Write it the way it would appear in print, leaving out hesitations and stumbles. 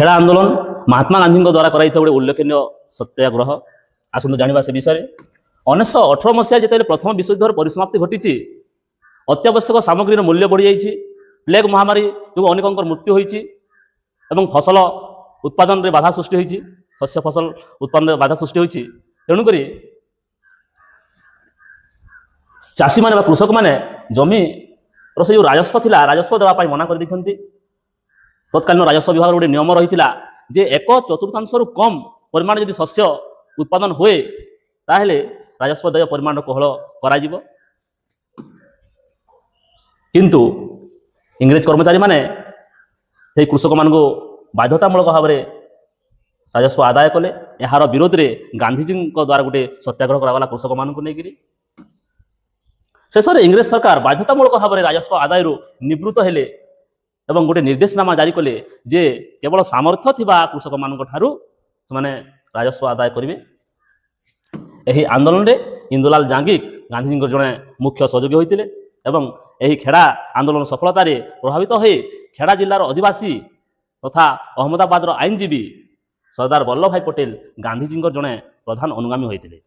खेड़ा आंदोलन महात्मा गांधी द्वारा कराई गोटे उल्लेखनीय सत्याग्रह। आसतु जाना से विषय 1918 मसीहा जो प्रथम विश्वयुद्धर परिसमाप्ति घटी अत्यावश्यक सामग्री मूल्य बढ़ी जाइए प्लेग महामारी जो अनेक मृत्यु होती फसल उत्पादन में बाधा सृष्टि होती शस्य फसल उत्पादन में बाधा सृष्टि होती तेणुक चाषी मैंने कृषक मैंने जमी से जो राजस्व थिला राजस्व देवाई मना कर तत्कालीन राजस्व विभाग गोटे नियम रही जे 1/4 रु कम परिमाण यदि शस्य उत्पादन हुए ताहेले राजस्व देय परिमाण कोहल करा किंतु इंग्रेज कर्मचारी माने से कृषक मान बाध्यतामूलक भाव में राजस्व आदाय कले यार विरोध में गांधीजी द्वारा गोटे सत्याग्रह कराला कृषक मान नहीं शेष में इंग्रेज सरकार बाध्यतामूलक भाव में राजस्व आदाय निवृत्त हेले एवं गोटे निर्देशनामा जारी कले जे केवल सामर्थ्य थिबा कृषक मान से राजस्व आदाय करेंगे। यही आंदोलन में इंदुलाल जांगिक गांधीजी जड़े मुख्य सहयोगी होते एवं यही खेड़ा आंदोलन सफलतार प्रभावित हो खेड़ा जिलार आदिवासी तथा अहमदाबाद आईनजीवी सरदार वल्लभ भाई पटेल गांधीजी जड़े प्रधान अनुगामी होते।